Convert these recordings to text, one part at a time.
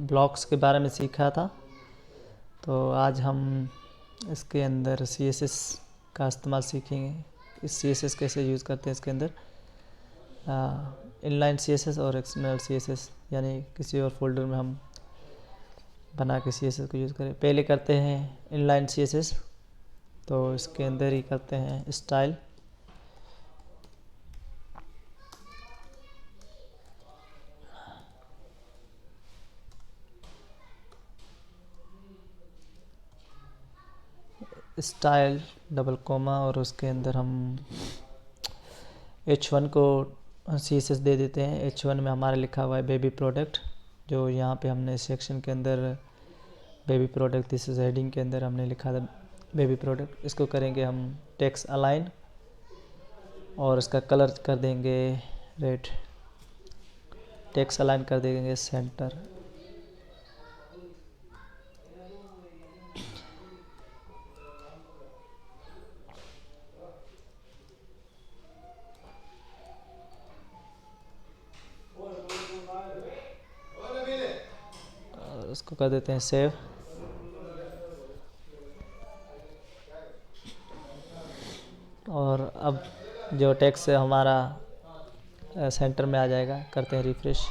Blocks के बारे में सीखा था। तो आज हम इसके अंदर CSS का इस्तेमाल सीखेंगे। इस CSS कैसे यूज़ करते हैं इसके अंदर, इनलाइन CSS और एक्सटर्नल CSS, यानी किसी और फोल्डर में हम बना के CSS को यूज़ करें। पहले करते हैं इनलाइन CSS, तो इसके अंदर ही करते हैं स्टाइल। स्टाइल डबल कोमा और उसके अंदर हम H1 को CSS दे देते हैं। H1 में हमारा लिखा हुआ है बेबी प्रोडक्ट, जो यहाँ पे हमने सेक्शन के अंदर baby product, this is heading के अंदर हमने लिखा था बेबी प्रोडक्ट। इसको करेंगे हम टेक्स्ट अलाइन और इसका कलर कर देंगे रेड। टेक्स्ट अलाइन कर देंगे सेंटर। इसको कर देते हैं सेव। और अब जो टेक्स्ट है हमारा सेंटर में आ जाएगा। करते हैं रिफ्रेश।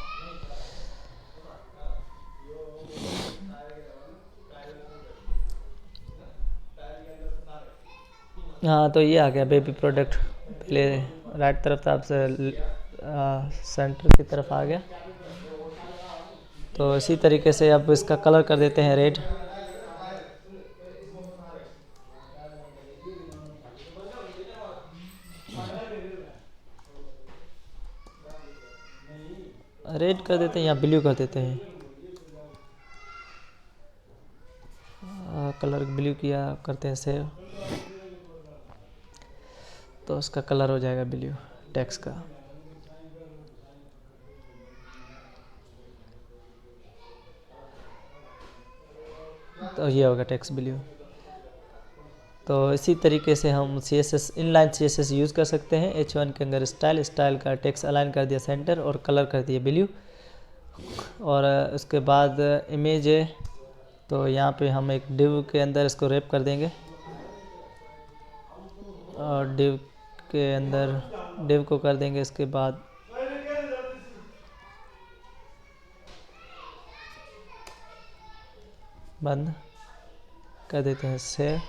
हाँ, तो ये आ गया बेबी प्रोडक्ट। पहले राइट तरफ था, अब से सेंटर की तरफ आ गया। तो इसी तरीके से अब इसका कलर कर देते हैं रेड। रेड कर देते हैं या ब्लू कर देते हैं। कलर ब्लू किया, करते हैं सेव। तो उसका कलर हो जाएगा ब्लू टेक्स्ट का। तो ये होगा टेक्स्ट ब्लू। तो इसी तरीके से हम CSS इनलाइन CSS यूज़ कर सकते हैं। H1 के अंदर स्टाइल का टेक्स्ट अलाइन कर दिया सेंटर और कलर कर दिया ब्लू। और उसके बाद इमेज है, तो यहाँ पे हम एक डिव के अंदर इसको रैप कर देंगे। और डिव के अंदर डिव को कर देंगे। इसके बाद बंद कर देते हैं सेव।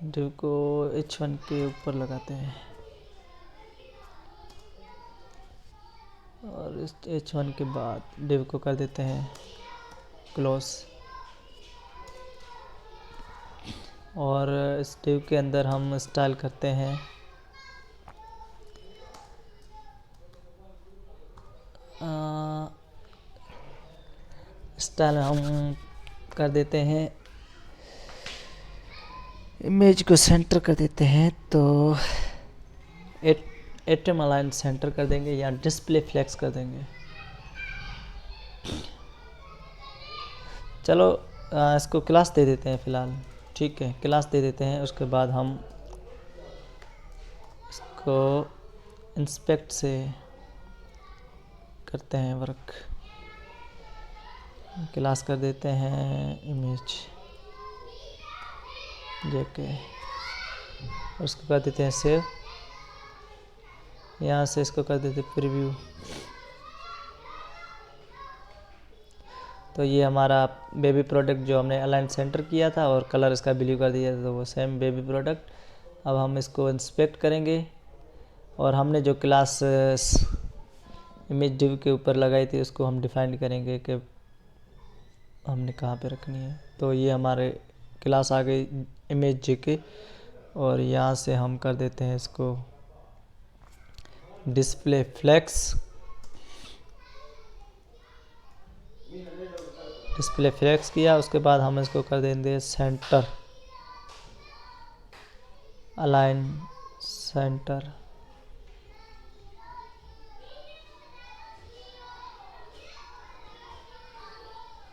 डिव को H1 के ऊपर लगाते हैं और इस H1 के बाद डिव को कर देते हैं क्लोज। और इस डिव के अंदर हम स्टाइल करते हैं स्टाइल हम कर देते हैं इमेज को सेंटर कर देते हैं। तो एटम अलाइन सेंटर कर देंगे या डिस्प्ले फ्लेक्स कर देंगे। चलो इसको क्लास दे देते हैं फ़िलहाल। ठीक है, क्लास दे देते हैं। उसके बाद हम इसको इंस्पेक्ट से करते हैं वर्क। क्लास कर देते हैं इमेज जेके, उसको कर देते हैं सेव। यहाँ से इसको कर देते हैं प्रीव्यू। तो ये हमारा बेबी प्रोडक्ट जो हमने अलाइन सेंटर किया था और कलर इसका ब्लू कर दिया था, तो वो सेम बेबी प्रोडक्ट। अब हम इसको इंस्पेक्ट करेंगे और हमने जो क्लास इमेज डिव के ऊपर लगाई थी उसको हम डिफाइन करेंगे कि हमने कहाँ पे रखनी है। तो ये हमारे क्लास आ गई इमेज जेके। और यहाँ से हम कर देते हैं इसको डिस्प्ले फ्लेक्स। डिस्प्ले फ्लेक्स किया, उसके बाद हम इसको कर देंगे centre align centre.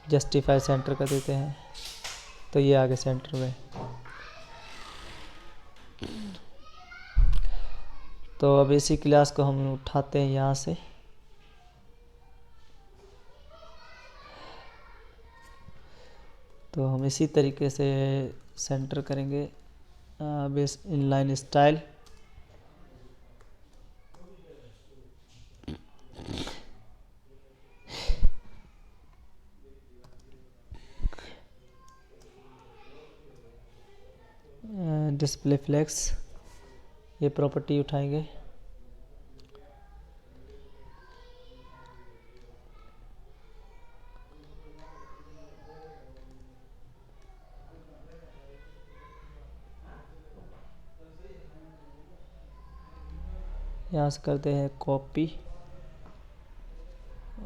Justify centre कर देते हैं। तो ये आगे सेंटर में। तो अब इसी क्लास को हम उठाते हैं यहाँ से तो हम इसी तरीके से सेंटर करेंगे base inline style. Display flex, ये प्रॉपर्टी उठाएंगे। यहाँ से करते हैं कॉपी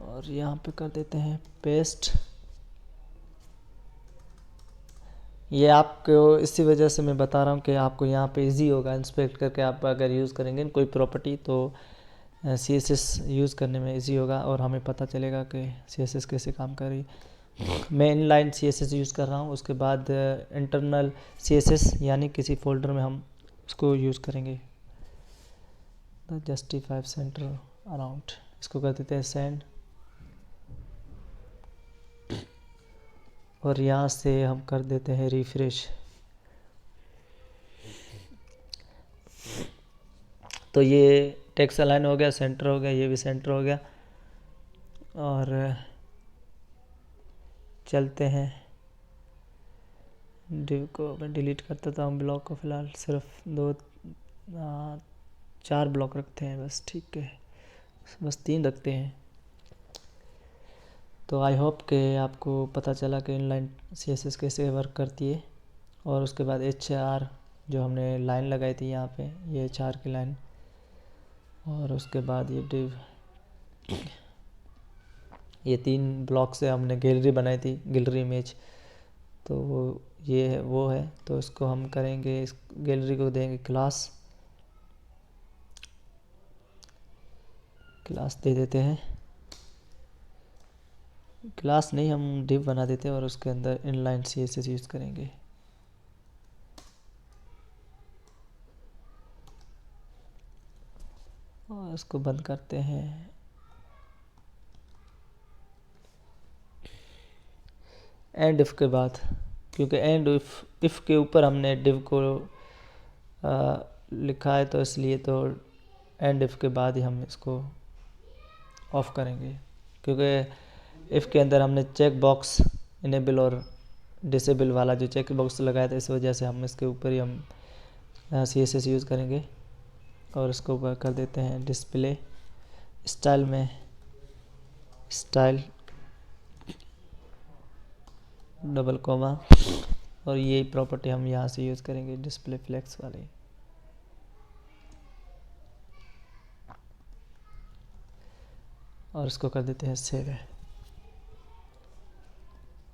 और यहाँ पे कर देते हैं पेस्ट। ये आपको इसी वजह से मैं बता रहा हूँ कि आपको यहाँ पे इजी होगा इंस्पेक्ट करके। आप अगर यूज़ करेंगे कोई प्रॉपर्टी तो CSS यूज़ करने में इजी होगा और हमें पता चलेगा कि CSS कैसे काम कर रही है। मैं इनलाइन CSS यूज़ कर रहा हूँ, उसके बाद इंटरनल CSS यानी किसी फोल्डर में हम उसको यूज़ करेंगे। जस्टिफाई सेंटर अराउंड, इसको कर देते हैं सेंड और यहाँ से हम कर देते हैं रिफ्रेश। तो ये टेक्स्ट अलाइन हो गया, सेंटर हो गया, ये भी सेंटर हो गया। और चलते हैं डिव को मैं डिलीट कर देता हूँ, ब्लॉक को फ़िलहाल सिर्फ 4 ब्लॉक रखते हैं बस, ठीक है, बस 3 रखते हैं। तो आई होप कि आपको पता चला कि इनलाइन CSS कैसे वर्क करती है। और उसके बाद HR जो हमने लाइन लगाई थी यहाँ पे, ये HR की लाइन, और उसके बाद ये डिव, ये 3 ब्लॉक से हमने गैलरी बनाई थी, गैलरी इमेज। तो ये है वो है, तो इसको हम करेंगे, इस गैलरी को देंगे क्लास दे देते हैं। क्लास नहीं, हम डिव बना देते हैं और उसके अंदर इनलाइन CSS यूज़ करेंगे। और इसको बंद करते हैं। एंड इफ़ के बाद, क्योंकि एंड इफ़ के ऊपर हमने डिव को लिखा है तो इसलिए तो एंड इफ़ के बाद ही हम इसको ऑफ करेंगे, क्योंकि इफ़ के अंदर हमने चेक बॉक्स इनेबल और डिसेबल वाला जो चेक बॉक्स लगाया था, इस वजह से हम इसके ऊपर ही हम CSS यूज़ करेंगे। और इसको ऊपर कर देते हैं डिस्प्ले स्टाइल में, स्टाइल डबल कोमा, और ये प्रॉपर्टी हम यहाँ से यूज़ करेंगे डिस्प्ले फ्लेक्स वाली। और इसको कर देते हैं सेव है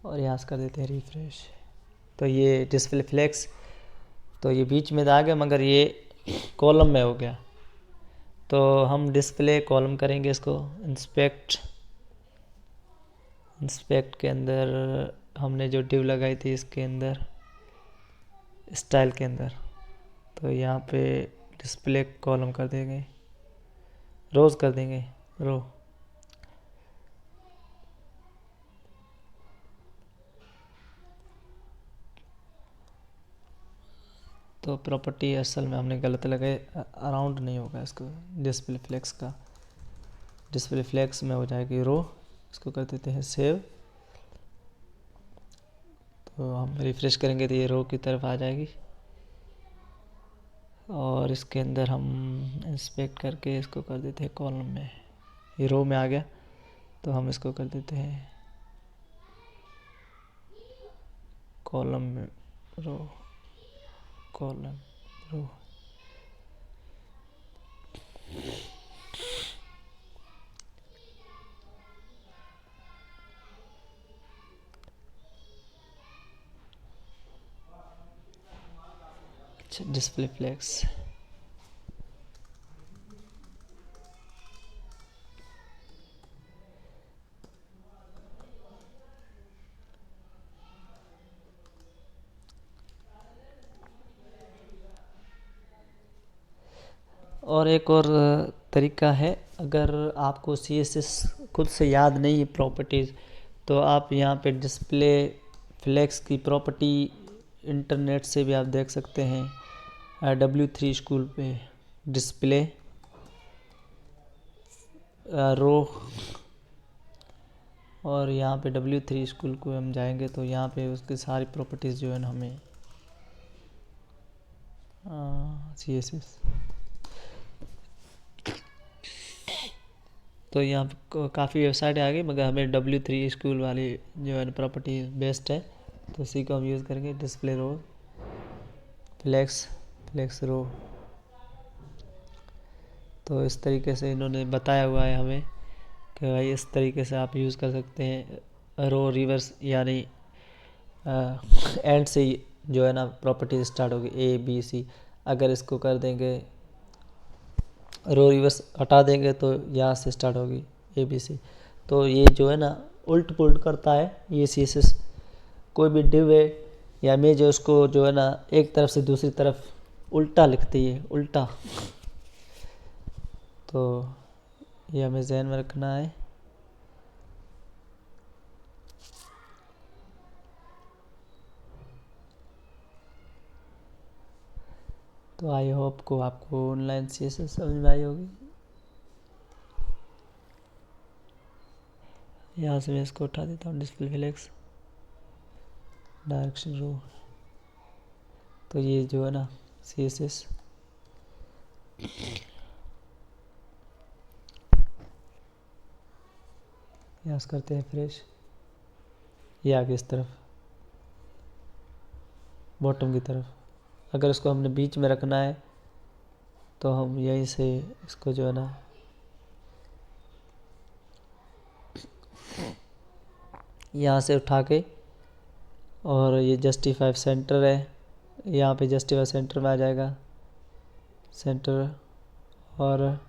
और यहाँ से कर देते हैं रिफ्रेश। तो ये डिस्प्ले फ्लेक्स, तो ये बीच में आ गया मगर ये कॉलम में हो गया। तो हम डिस्प्ले कॉलम करेंगे इसको, इंस्पेक्ट के अंदर हमने जो डिव लगाई थी इसके अंदर स्टाइल के अंदर, तो यहाँ पे डिस्प्ले कॉलम कर देंगे, रोज़ कर देंगे रो। तो प्रॉपर्टी असल में हमने गलत लगाए, अराउंड नहीं होगा इसको, डिस्प्ले फ्लेक्स का, डिस्प्ले फ्लेक्स में हो जाएगी रो। इसको कर देते हैं सेव। तो हम रिफ्रेश करेंगे तो ये रो की तरफ आ जाएगी। और इसके अंदर हम इंस्पेक्ट करके इसको कर देते हैं कॉलम में, ये रो में आ गया। तो हम इसको कर देते हैं कॉलम में, रो, कॉलम, रो। अच्छा, डिस्प्ले फ्लेक्स, और एक और तरीका है, अगर आपको CSS खुद से याद नहीं है प्रॉपर्टीज़, तो आप यहाँ पे डिस्प्ले फ्लेक्स की प्रॉपर्टी इंटरनेट से भी आप देख सकते हैं। W3 स्कूल पे डिस्प्ले रो, और यहाँ पे W3 स्कूल को हम जाएंगे तो यहाँ पे उसकी सारी प्रॉपर्टीज़ जो है ना हमें CSS, तो यहाँ पे काफ़ी वेबसाइट आ गई, मगर हमें W3 स्कूल वाली जो है प्रॉपर्टी बेस्ट है, तो उसी को हम यूज़ करेंगे। डिस्प्ले रो फ्लेक्स रो, तो इस तरीके से इन्होंने बताया हुआ है हमें कि भाई इस तरीके से आप यूज़ कर सकते हैं। रो रिवर्स यानी एंड से जो है ना प्रॉपर्टी स्टार्ट होगी ABC। अगर इसको कर देंगे रो रिवर्स हटा देंगे तो यहाँ से स्टार्ट होगी ABC। तो ये जो है ना उल्ट पुल्ट करता है ये CSS। कोई भी डिव है या इमेज है उसको जो है ना एक तरफ से दूसरी तरफ उल्टा लिखती है, उल्टा। तो ये हमें ध्यान में रखना है। तो आई होप को आपको ऑनलाइन CSS समझ में आई होगी। यहाँ से मैं इसको उठा देता हूँ, डिस्प्ले फ्लेक्स डायरेक्शन रो। तो ये जो है ना CSS यहाँ से करते हैं फ्रेश, ये आगे इस तरफ बॉटम की तरफ। अगर इसको हमने बीच में रखना है तो हम यहीं से इसको जो है ना यहाँ से उठा के, और ये जस्टिफाई सेंटर है, यहाँ पे जस्टिफाई सेंटर में आ जाएगा सेंटर, और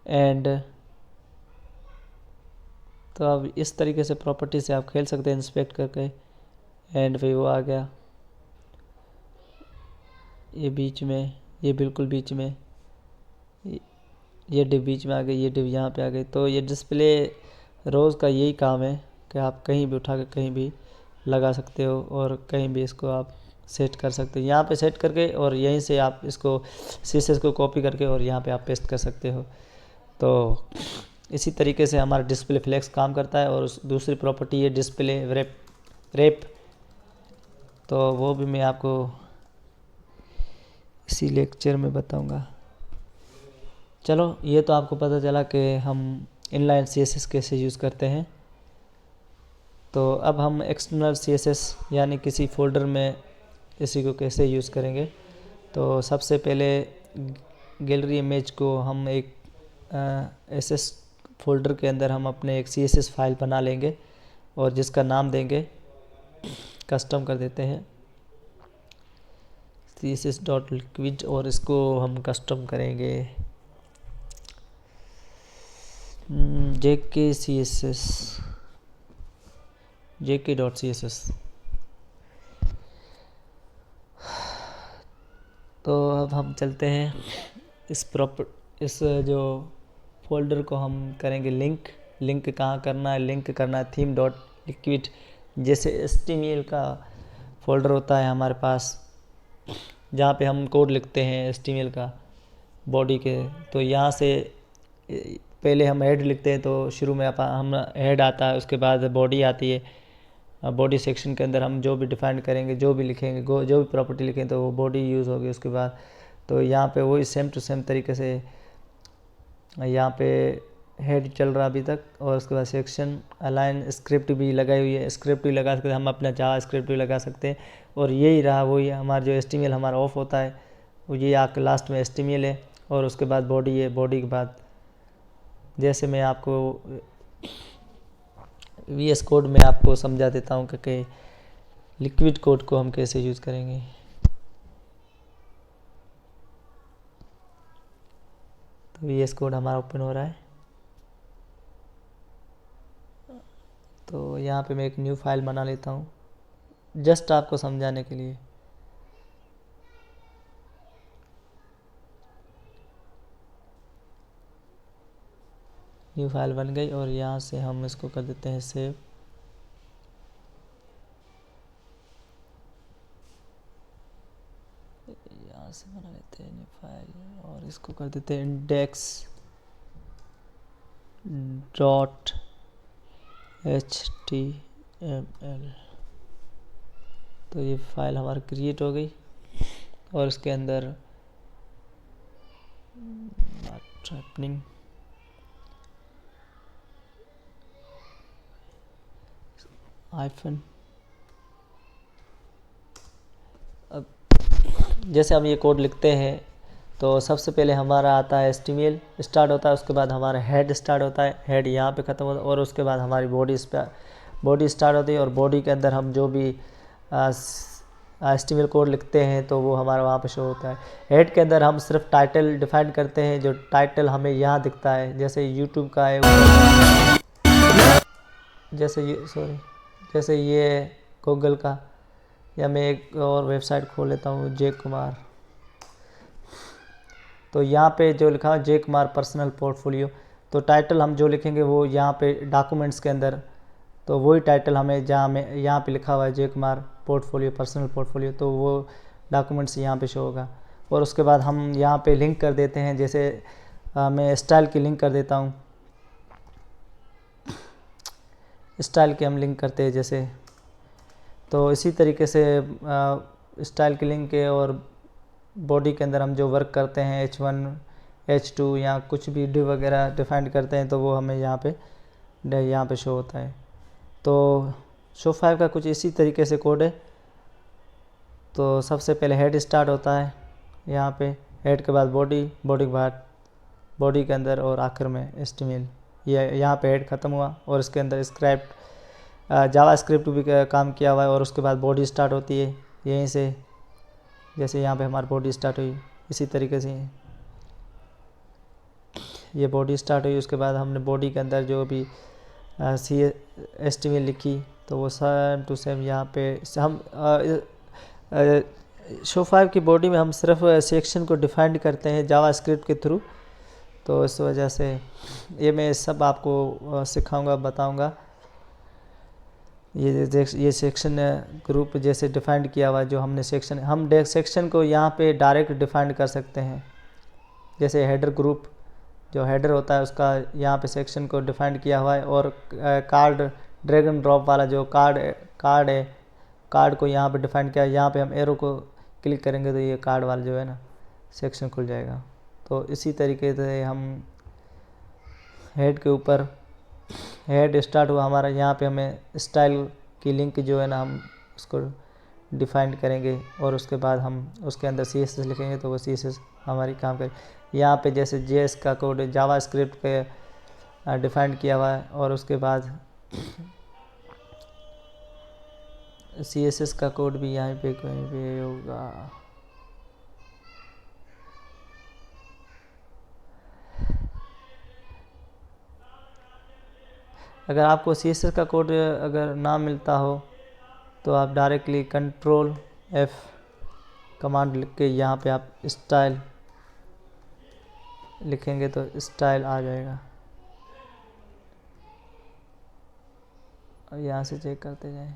एंड। तो अब इस तरीके से प्रॉपर्टी से आप खेल सकते हैं इंस्पेक्ट करके। एंड पे वो आ गया, ये बीच में, ये बिल्कुल बीच में, ये डिव बीच में आ गई, ये डिव यहाँ पे आ गई। तो ये डिस्प्ले रोज़ का यही काम है कि आप कहीं भी उठा कर कहीं भी लगा सकते हो, और कहीं भी इसको आप सेट कर सकते हो। यहाँ पे सेट करके और यहीं से आप इसको CSS को कॉपी करके और यहाँ पे आप पेस्ट कर सकते हो। तो इसी तरीके से हमारा डिस्प्ले फ्लेक्स काम करता है। और दूसरी प्रॉपर्टी है डिस्प्ले रैप, तो वो भी मैं आपको इसी लेक्चर में बताऊंगा। चलो, ये तो आपको पता चला कि हम इनलाइन CSS कैसे यूज़ करते हैं। तो अब हम एक्सटर्नल CSS यानी किसी फोल्डर में इसी को कैसे यूज़ करेंगे। तो सबसे पहले गैलरी इमेज को हम एक SS फोल्डर के अंदर हम अपने एक CSS फाइल बना लेंगे, और जिसका नाम देंगे, कस्टम कर देते हैं CSS.liquid, और इसको हम कस्टम करेंगे jk.css। तो अब हम चलते हैं इस जो फोल्डर को हम करेंगे लिंक कहाँ करना है, लिंक करना है theme.liquid। जैसे HTML का फोल्डर होता है हमारे पास जहाँ पे हम कोड लिखते हैं HTML का बॉडी के, तो यहाँ से पहले हम हेड लिखते हैं, तो शुरू में हम हेड आता है, उसके बाद बॉडी आती है। बॉडी सेक्शन के अंदर हम जो भी डिफाइन करेंगे, जो भी लिखेंगे, जो भी प्रॉपर्टी लिखेंगे, तो वो बॉडी यूज़ होगी उसके बाद। तो यहाँ पे वही सेम टू सेम तरीके से यहाँ पे हेड चल रहा अभी तक, और उसके बाद सेक्शन अलाइन स्क्रिप्ट भी लगाई हुई है, स्क्रिप्ट भी लगा सकते हैं हम, अपना जावा स्क्रिप्ट भी लगा सकते हैं। और यही रहा वही हमारा जो HTML हमारा ऑफ होता है, वो ये आके लास्ट में HTML है, और उसके बाद बॉडी है। बॉडी के बाद जैसे मैं आपको VS कोड में आपको समझा देता हूँ कि लिक्विड कोड को हम कैसे यूज़ करेंगे। तो VS कोड हमारा ओपन हो रहा है। तो यहाँ पे मैं एक न्यू फाइल बना लेता हूँ जस्ट आपको समझाने के लिए। न्यू फाइल बन गई, और यहाँ से हम इसको कर देते हैं सेव। से बना लेते हैं फाइल और इसको कर देते हैं इंडेक्स डॉट HTML। तो ये फाइल हमारी क्रिएट हो गई और इसके अंदर हैपनिंग हाइफन। अब जैसे हम ये कोड लिखते हैं तो सबसे पहले हमारा आता है HTML स्टार्ट होता है, उसके बाद हमारा हेड स्टार्ट होता है, हेड यहाँ पे ख़त्म होता है और उसके बाद हमारी बॉडी स्टार्ट होती है और बॉडी के अंदर हम जो भी HTML कोड लिखते हैं तो वो हमारा वहाँ पे शो होता है। हेड के अंदर हम सिर्फ टाइटल डिफाइन करते हैं, जो टाइटल हमें यहाँ दिखता है, जैसे यूट्यूब का है, जैसे ये गूगल का, या मैं एक और वेबसाइट खोल लेता हूँ जय कुमार। तो यहाँ पे जो लिखा है जय कुमार पर्सनल पोर्टफोलियो, तो टाइटल हम जो लिखेंगे वो यहाँ पे डॉक्यूमेंट्स के अंदर, तो वही टाइटल हमें जहाँ में यहाँ पे लिखा हुआ है जय कुमार पोर्टफोलियो पर्सनल पोर्टफोलियो, तो वो डॉक्यूमेंट्स यहाँ पे शो होगा। और उसके बाद हम यहाँ पे लिंक कर देते हैं, जैसे मैं स्टाइल की लिंक कर देता हूँ, स्टाइल की हम लिंक करते हैं जैसे। तो इसी तरीके से स्टाइल की लिंक के और बॉडी के अंदर हम जो वर्क करते हैं H1 H2 या कुछ भी डिव वगैरह डिफाइन करते हैं तो वो हमें यहाँ पे शो होता है। तो शो 5 का कुछ इसी तरीके से कोड है। तो सबसे पहले हेड स्टार्ट होता है यहाँ पे, हेड के बाद बॉडी के बाद बॉडी के अंदर और आखिर में HTML। ये यहाँ पे हेड ख़त्म हुआ और इसके अंदर जावा स्क्रिप्ट भी काम किया हुआ है और उसके बाद बॉडी स्टार्ट होती है यहीं से, जैसे यहाँ पे हमारी बॉडी स्टार्ट हुई इसी तरीके से ये बॉडी स्टार्ट हुई। उसके बाद हमने बॉडी के अंदर जो भी HTML लिखी तो वो सेम टू सेम यहाँ पे हम शो 5 की बॉडी में हम सिर्फ सेक्शन को डिफाइन करते हैं जावा स्क्रिप्ट के थ्रू। तो इस वजह से ये मैं सब आपको सिखाऊंगा, बताऊंगा। ये सेक्शन ग्रुप जैसे डिफाइंड किया हुआ, जो हमने सेक्शन को यहाँ पे डायरेक्ट डिफाइंड कर सकते हैं। जैसे हेडर ग्रुप, जो हेडर होता है उसका यहाँ पे सेक्शन को डिफाइंड किया हुआ है। और कार्ड ड्रैग एंड ड्रॉप वाला जो कार्ड है, कार्ड को यहाँ पे डिफाइन किया है। यहाँ पे हम एरो को क्लिक करेंगे तो ये कार्ड वाला जो है ना सेक्शन खुल जाएगा। तो इसी तरीके से हम हेड के ऊपर, हेड स्टार्ट हुआ हमारा, यहाँ पे हमें स्टाइल की लिंक जो है ना हम उसको डिफाइन करेंगे और उसके बाद हम उसके अंदर CSS लिखेंगे तो वो CSS हमारी काम करेगी। यहाँ पे जैसे JS का कोड जावा स्क्रिप्ट के डिफाइन किया हुआ है और उसके बाद CSS का कोड भी यहाँ पे कहीं पे होगा। अगर आपको CSS का कोड अगर ना मिलता हो तो आप डायरेक्टली Ctrl F कमांड लिख के यहाँ पे आप स्टाइल लिखेंगे तो स्टाइल आ जाएगा। और यहाँ से चेक करते जाएं।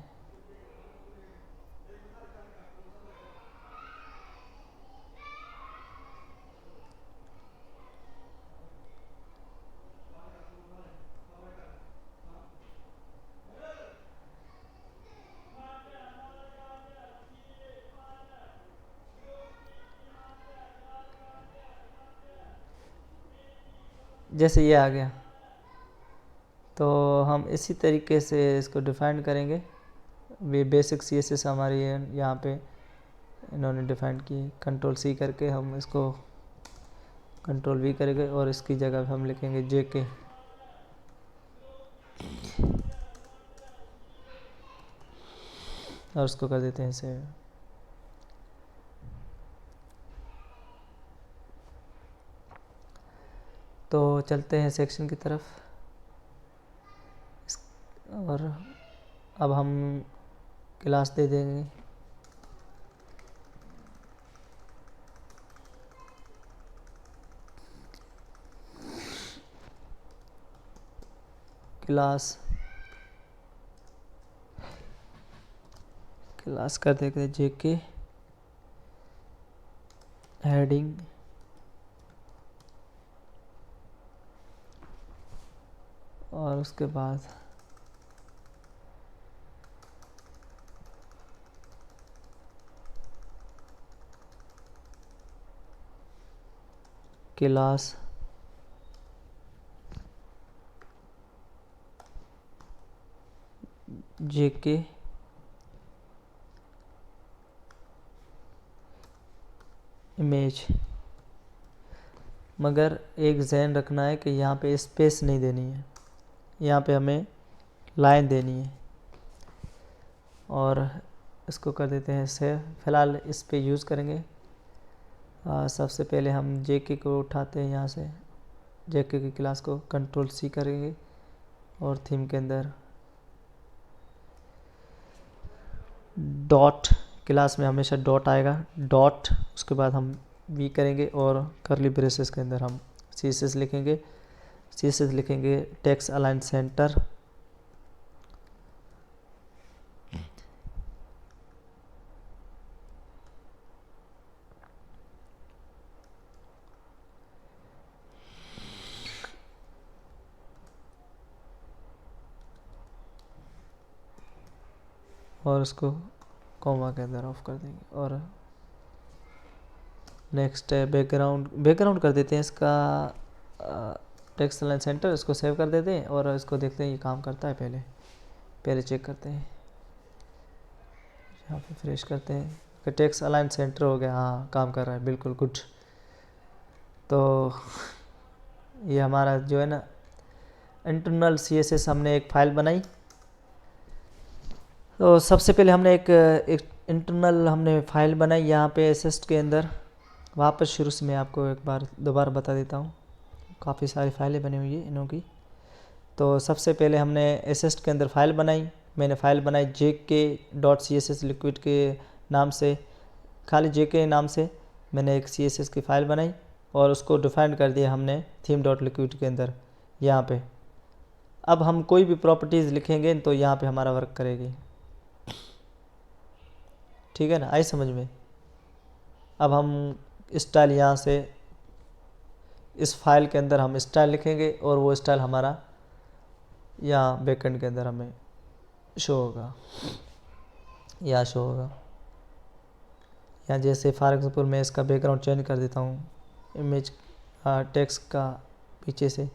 जैसे ये आ गया तो हम इसी तरीके से इसको डिफाइन करेंगे। वे बेसिक CSS हमारी यहाँ पे इन्होंने डिफाइन की। Ctrl C करके हम इसको Ctrl V करेंगे और इसकी जगह हम लिखेंगे JK। और उसको कर देते हैं सेव। तो चलते हैं सेक्शन की तरफ। और अब हम क्लास दे देंगे। क्लास कर देंगे JK हेडिंग, और उसके बाद क्लास जेके इमेज। मगर एक ध्यान रखना है कि यहाँ पे स्पेस नहीं देनी है, यहाँ पे हमें लाइन देनी है। और इसको कर देते हैं सेव। फ़िलहाल इस पे यूज़ करेंगे। सबसे पहले हम जेके को उठाते हैं, यहाँ से जेके की क्लास को कंट्रोल सी करेंगे और थीम के अंदर डॉट, क्लास में हमेशा डॉट आएगा, डॉट, उसके बाद हम वी करेंगे और करली ब्रेसेस के अंदर हम सीएसएस लिखेंगे। सीएसएस लिखेंगे टेक्स्ट अलाइन सेंटर, और उसको कॉमा के अंदर ऑफ कर देंगे। और नेक्स्ट है बैकग्राउंड, बैकग्राउंड कर देते हैं इसका टेक्स्ट अलाइन सेंटर, इसको सेव कर देते हैं और इसको देखते हैं ये काम करता है। पहले चेक करते हैं, यहाँ पे फ्रेश करते हैं कि टेक्स्ट अलाइन सेंटर हो गया। हाँ, काम कर रहा है, बिल्कुल गुड। तो ये हमारा जो है ना इंटरनल सीएसएस, हमने एक फ़ाइल बनाई। तो सबसे पहले हमने एक इंटरनल हमने फ़ाइल बनाई यहाँ पे एसेस्ट के अंदर। वापस शुरू से मैं आपको एक बार दोबारा बता देता हूँ, काफ़ी सारी फाइलें बनी हुई है इनों की। तो सबसे पहले हमने एसेस्ट के अंदर फ़ाइल बनाई। मैंने फ़ाइल बनाई jk.css लिक्विड के नाम से, खाली jk नाम से मैंने एक css की फ़ाइल बनाई और उसको डिफाइन कर दिया हमने theme.liquid के अंदर यहाँ पे। अब हम कोई भी प्रॉपर्टीज़ लिखेंगे तो यहाँ पे हमारा वर्क करेगी, ठीक है ना, आई समझ में। अब हम स्टाइल यहाँ से इस फाइल के अंदर हम स्टाइल लिखेंगे और वो स्टाइल हमारा यहाँ बैकएंड के अंदर हमें शो होगा, यहाँ शो होगा। यहाँ जैसे फॉर एग्जांपल मैं इसका बैकग्राउंड चेंज कर देता हूँ, इमेज टेक्स्ट का पीछे से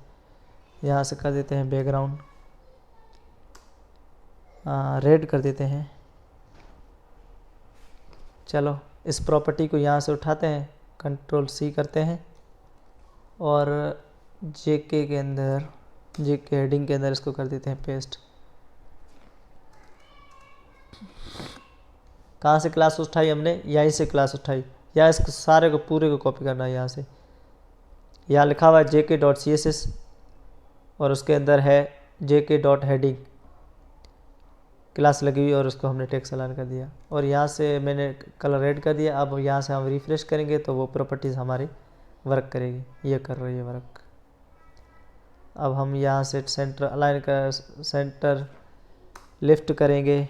यहाँ से कर देते हैं बैकग्राउंड रेड कर देते हैं। चलो इस प्रॉपर्टी को यहाँ से उठाते हैं, कंट्रोल सी करते हैं और जेके के अंदर, जेके हेडिंग के अंदर इसको कर देते हैं पेस्ट। कहाँ से क्लास उठाई हमने? यहीं से क्लास उठाई। या इस सारे को पूरे को कॉपी करना है। यहाँ से यहाँ लिखा हुआ है jk.css और उसके अंदर है jk.heading क्लास लगी हुई और उसको हमने टेक्स्ट अलाइन कर दिया और यहाँ से मैंने कलर रेड कर दिया। अब यहाँ से हम रिफ्रेश करेंगे तो वो प्रॉपर्टीज़ हमारी वर्क करेगी, ये कर रही है वर्क। अब हम यहाँ से सेंटर अलाइन कर, सेंटर लेफ्ट करेंगे।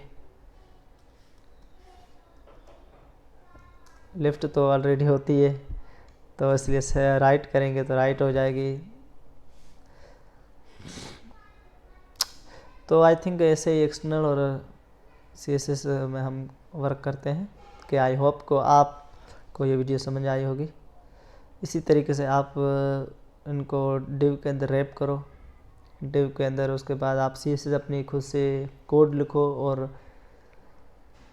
लेफ्ट तो ऑलरेडी होती है तो इसलिए से राइट करेंगे तो राइट हो जाएगी। तो आई थिंक ऐसे ही एक्सटर्नल और CSS में हम वर्क करते हैं कि आई होप को आपको ये वीडियो समझ आई होगी। इसी तरीके से आप इनको डिव के अंदर रैप करो, डिव के अंदर उसके बाद आप CSS अपनी खुद से कोड लिखो और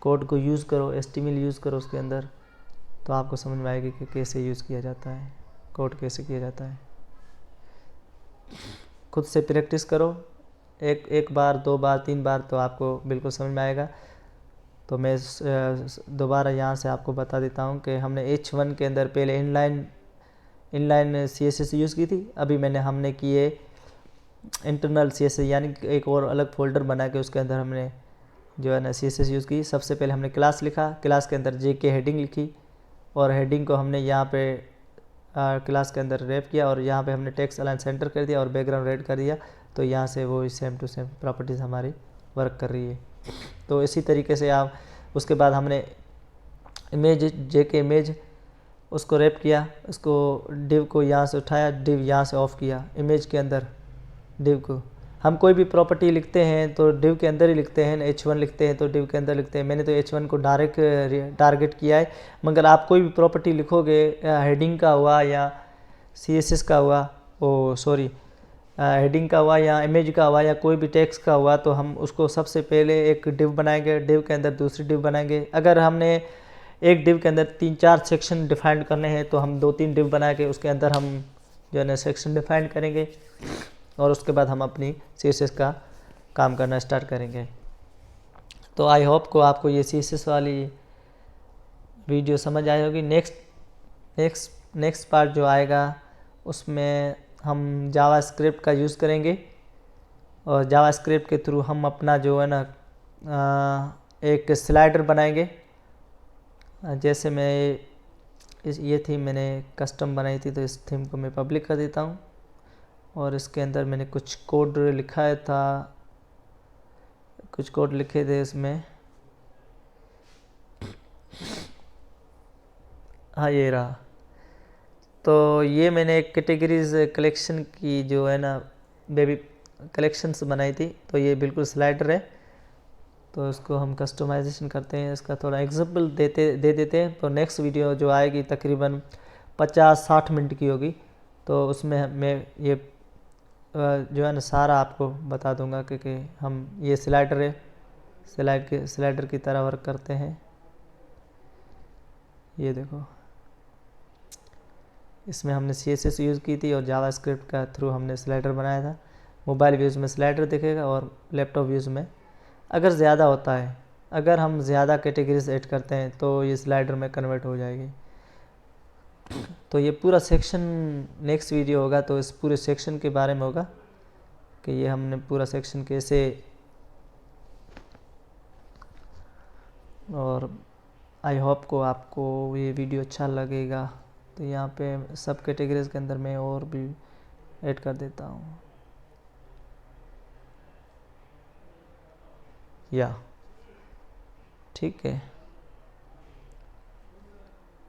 कोड को यूज़ करो, HTML यूज़ करो उसके अंदर, तो आपको समझ में आएगी कि कैसे यूज़ किया जाता है, कोड कैसे किया जाता है। खुद से प्रैक्टिस करो, एक बार, 2 बार, 3 बार तो आपको बिल्कुल समझ में आएगा। तो मैं दोबारा यहाँ से आपको बता देता हूँ कि हमने H1 के अंदर पहले इनलाइन CSS यूज़ की थी। अभी हमने किए इंटरनल CSS, यानी एक और अलग फोल्डर बना के उसके अंदर हमने जो है ना CSS यूज़ की। सबसे पहले हमने क्लास लिखा, क्लास के अंदर JK हेडिंग लिखी और हेडिंग को हमने यहाँ पे क्लास के अंदर रैप किया और यहाँ पे हमने टेक्स्ट अलाइन सेंटर कर दिया और बैकग्राउंड रेड कर दिया। तो यहाँ से वो सेम टू सेम प्रॉपर्टीज़ हमारी वर्क कर रही है। तो इसी तरीके से आप, उसके बाद हमने इमेज, JK इमेज उसको रैप किया, उसको डिव को यहाँ से उठाया, डिव यहाँ से ऑफ किया, इमेज के अंदर डिव को। हम कोई भी प्रॉपर्टी लिखते हैं तो डिव के अंदर ही लिखते हैं, H1 लिखते हैं तो डिव के अंदर लिखते हैं। मैंने तो H1 को डायरेक्ट टारगेट किया है, मगर आप कोई भी प्रॉपर्टी लिखोगे, हेडिंग का हुआ या CSS का हुआ, हेडिंग का हुआ या इमेज का हुआ या कोई भी टेक्स्ट का हुआ, तो हम उसको सबसे पहले एक डिव बनाएंगे, डिव के अंदर दूसरी डिव बनाएंगे। अगर हमने एक डिव के अंदर 3-4 सेक्शन डिफाइन करने हैं तो हम 2-3 डिव बना के उसके अंदर हम जो है ना सेक्शन डिफाइन करेंगे, और उसके बाद हम अपनी CSS का काम करना स्टार्ट करेंगे। तो आई होप को आपको ये CSS वाली वीडियो समझ आई होगी। नेक्स्ट पार्ट जो आएगा उसमें हम जावास्क्रिप्ट का यूज़ करेंगे, और जावास्क्रिप्ट के थ्रू हम अपना जो है ना एक स्लाइडर बनाएंगे। जैसे ये थीम मैंने कस्टम बनाई थी, तो इस थीम को मैं पब्लिक कर देता हूँ, और इसके अंदर मैंने कुछ कोड लिखा था, कुछ कोड लिखे थे इसमें। हाँ, ये रहा। तो ये मैंने एक कैटेगरीज कलेक्शन की जो है ना बेबी कलेक्शंस बनाई थी, तो ये बिल्कुल स्लाइडर है। तो इसको हम कस्टमाइजेशन करते हैं, इसका थोड़ा एग्जाम्पल दे देते हैं। तो नेक्स्ट वीडियो जो आएगी तकरीबन 50-60 मिनट की होगी, तो उसमें मैं ये जो है ना सारा आपको बता दूंगा कि हम ये स्लाइडर है, स्लाइडर की तरह वर्क करते हैं। ये देखो, इसमें हमने CSS यूज़ की थी और जावास्क्रिप्ट का थ्रू हमने स्लाइडर बनाया था। मोबाइल व्यूज़ में स्लाइडर दिखेगा और लैपटॉप व्यूज़ में अगर ज़्यादा होता है, अगर हम ज़्यादा कैटेगरीज ऐड करते हैं तो ये स्लाइडर में कन्वर्ट हो जाएगी। तो ये पूरा सेक्शन नेक्स्ट वीडियो होगा, तो इस पूरे सेक्शन के बारे में होगा कि ये हमने पूरा सेक्शन कैसे, और आई होप को आपको ये वीडियो अच्छा लगेगा। तो यहाँ पे सब कैटेगरीज के अंदर मैं और भी ऐड कर देता हूँ, या ठीक है,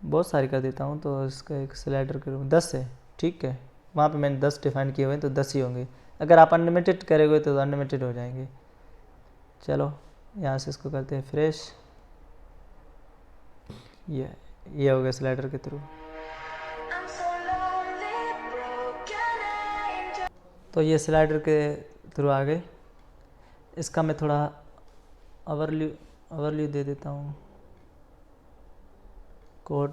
बहुत सारी कर देता हूँ। तो इसका एक स्लाइडर करूँ 10 है, ठीक है, वहाँ पे मैंने 10 डिफाइन किए हुए हैं, तो 10 ही होंगे। अगर आप अनलिमिटेड करोगे तो अनलिमिटेड हो जाएंगे। चलो यहाँ से इसको करते हैं फ्रेश। ये हो गया स्लाइडर के थ्रू। तो ये स्लाइडर के थ्रू आ गए। इसका मैं थोड़ा ओवरव्यू दे देता हूँ। कोड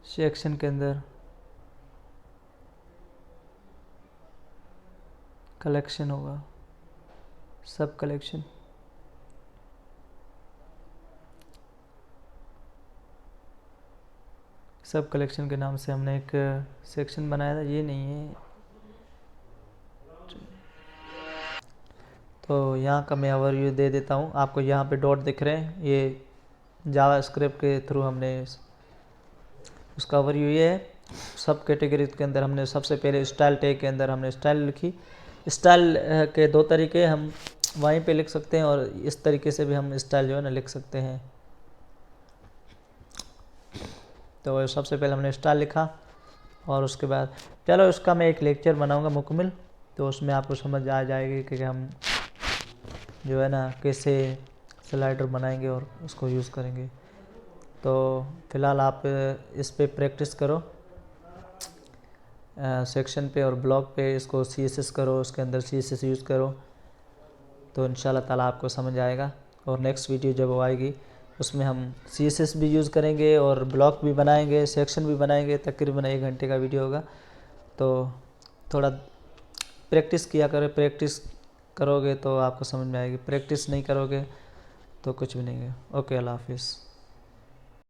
सेक्शन के अंदर कलेक्शन होगा, सब कलेक्शन। सब कलेक्शन के नाम से हमने एक सेक्शन बनाया था, ये नहीं है। तो यहाँ का मैं ओवरव्यू दे देता हूँ आपको। यहाँ पे डॉट दिख रहे हैं, ये जावास्क्रिप्ट के थ्रू हमने उसका ओवरव्यू ये है। सब कैटेगरी के अंदर हमने सबसे पहले स्टाइल टैग के अंदर हमने स्टाइल लिखी। स्टाइल के 2 तरीके, हम वहीं पे लिख सकते हैं और इस तरीके से भी हम स्टाइल जो है ना लिख सकते हैं। तो सबसे पहले हमने स्टाइल लिखा, और उसके बाद चलो उसका मैं एक लेक्चर बनाऊंगा मुकम्मल, तो उसमें आपको समझ आ जाएगी कि हम जो है ना कैसे स्लाइडर बनाएंगे और उसको यूज़ करेंगे। तो फ़िलहाल आप इस पे प्रैक्टिस करो, सेक्शन पे और ब्लॉग पे इसको CSS करो, उसके अंदर CSS यूज़ करो, तो इंशाल्लाह ताला आपको समझ आएगा। और नेक्स्ट वीडियो जब वो आएगी उसमें हम CSS भी यूज़ करेंगे और ब्लॉग भी बनाएंगे, सेक्शन भी बनाएंगे। तकरीबन 1 घंटे का वीडियो होगा, तो थोड़ा प्रैक्टिस किया करो। प्रैक्टिस करोगे तो आपको समझ में आएगी, प्रैक्टिस नहीं करोगे तो कुछ भी नहीं है। ओके, अल्लाह हाफिज़।